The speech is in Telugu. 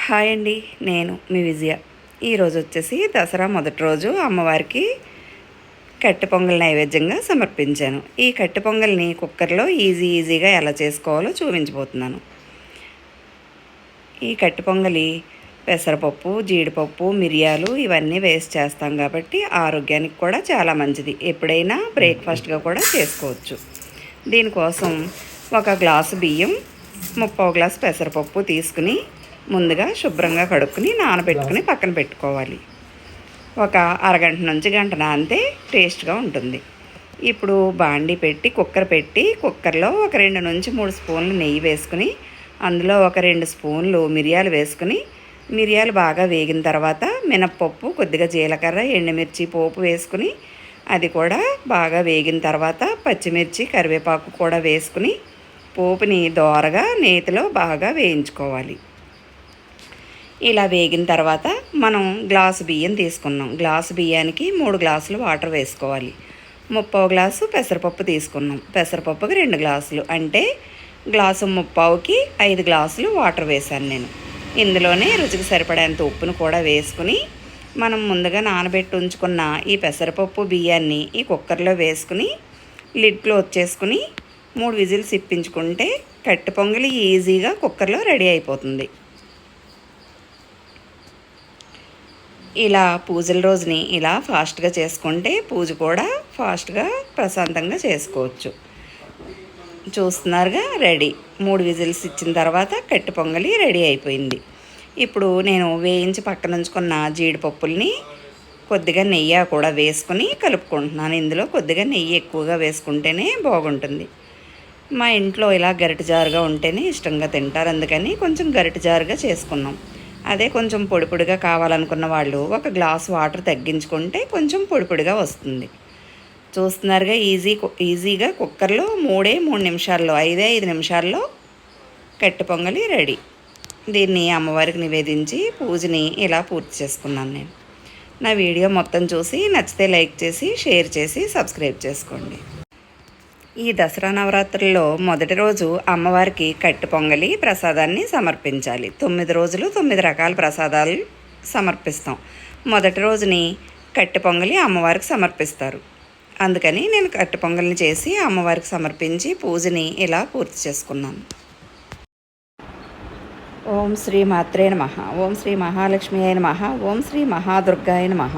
హాయ్ అండి, నేను మీ విజయ. ఈరోజు వచ్చేసి దసరా మొదటి రోజు అమ్మవారికి కట్టె పొంగల్ నైవేద్యంగా సమర్పించాను. ఈ కట్టె పొంగల్ని కుక్కర్లో ఈజీగా ఎలా చేసుకోవాలో చూపించబోతున్నాను. ఈ కట్టె పొంగలి పెసరపప్పు, జీడిపప్పు, మిరియాలు ఇవన్నీ వేస్ట్ చేస్తాం కాబట్టి ఆరోగ్యానికి కూడా చాలా మంచిది. ఎప్పుడైనా బ్రేక్ఫాస్ట్గా కూడా చేసుకోవచ్చు. దీనికోసం 1 గ్లాసు బియ్యం, 3/4 గ్లాసు పెసరపప్పు తీసుకుని ముందుగా శుభ్రంగా కడుక్కుని నానబెట్టుకుని పక్కన పెట్టుకోవాలి. ఒక అరగంట నుంచి గంట నానితే టేస్ట్గా ఉంటుంది. ఇప్పుడు బాండీ పెట్టి కుక్కర్లో ఒక 2 నుంచి 3 స్పూన్లు నెయ్యి వేసుకుని అందులో ఒక 2 స్పూన్లు మిరియాలు వేసుకుని మిరియాలు బాగా వేగిన తర్వాత మినప్పప్పు, కొద్దిగా జీలకర్ర, ఎండుమిర్చి పోపు వేసుకుని అది కూడా బాగా వేగిన తర్వాత పచ్చిమిర్చి, కరివేపాకు కూడా వేసుకుని పోపుని దోరగా నేతిలో బాగా వేయించుకోవాలి. ఇలా వేగిన తర్వాత మనం గ్లాసు బియ్యం తీసుకున్నాం. గ్లాసు బియ్యానికి 3 గ్లాసులు వాటర్ వేసుకోవాలి. 3/4 గ్లాసు పెసరపప్పు తీసుకున్నాం. పెసరపప్పుకి 2 గ్లాసులు అంటే గ్లాసు 3/4కి 5 గ్లాసులు వాటర్ వేశాను నేను. ఇందులోనే రుచికి సరిపడేంత ఉప్పును కూడా వేసుకుని మనం ముందుగా నానబెట్టి ఉంచుకున్న ఈ పెసరపప్పు బియ్యాన్ని ఈ కుక్కర్లో వేసుకుని లిడ్ క్లోజ్ చేసుకుని 3 విజిల్స్ ఇప్పించుకుంటే కట్టె పొంగలి ఈజీగా కుక్కర్లో రెడీ అయిపోతుంది. ఇలా పూజల రోజుని ఇలా ఫాస్ట్గా చేసుకుంటే పూజ కూడా ఫాస్ట్గా ప్రశాంతంగా చేసుకోవచ్చు. చూస్తున్నారుగా, రెడీ. 3 విజిల్స్ ఇచ్చిన తర్వాత కట్టె పొంగలి రెడీ అయిపోయింది. ఇప్పుడు నేను వేయించి పక్కన ఉంచుకున్న జీడిపప్పుల్ని కొద్దిగా నెయ్యి కూడా వేసుకుని కలుపుకుంటున్నాను. ఇందులో కొద్దిగా నెయ్యి ఎక్కువగా వేసుకుంటేనే బాగుంటుంది. మా ఇంట్లో ఇలా గరిటె జారుగా ఉంటేనే ఇష్టంగా తింటారు, అందుకని కొంచెం గరిటె జారుగా చేసుకున్నాం. అదే కొంచెం పొడిగా కావాలనుకున్న వాళ్ళు 1 గ్లాసు వాటర్ తగ్గించుకుంటే కొంచెం పొడిగా వస్తుంది. చూస్తున్నారుగా, ఈజీగా కుక్కర్లో 3 నిమిషాల్లో 5 నిమిషాల్లో కట్టె పొంగలి రెడీ. దీన్ని అమ్మవారికి నివేదించి పూజని ఇలా పూర్తి చేసుకున్నాను నేను. నా వీడియో మొత్తం చూసి నచ్చితే లైక్ చేసి, షేర్ చేసి, సబ్స్క్రైబ్ చేసుకోండి. ఈ దసరా నవరాత్రుల్లో మొదటి రోజు అమ్మవారికి కట్టె పొంగలి ప్రసాదాన్ని సమర్పించాలి. 9 రోజులు 9 రకాల ప్రసాదాలు సమర్పిస్తాం. మొదటి రోజుని కట్టె పొంగలి అమ్మవారికి సమర్పిస్తారు. అందుకని నేను కట్టె పొంగలిని చేసి అమ్మవారికి సమర్పించి పూజని ఇలా పూర్తి చేసుకున్నాను. ఓం శ్రీ మాత్రే నమః. ఓం శ్రీ మహాలక్ష్మి అయిన నమః. ఓం శ్రీ మహాదుర్గాయ నమః.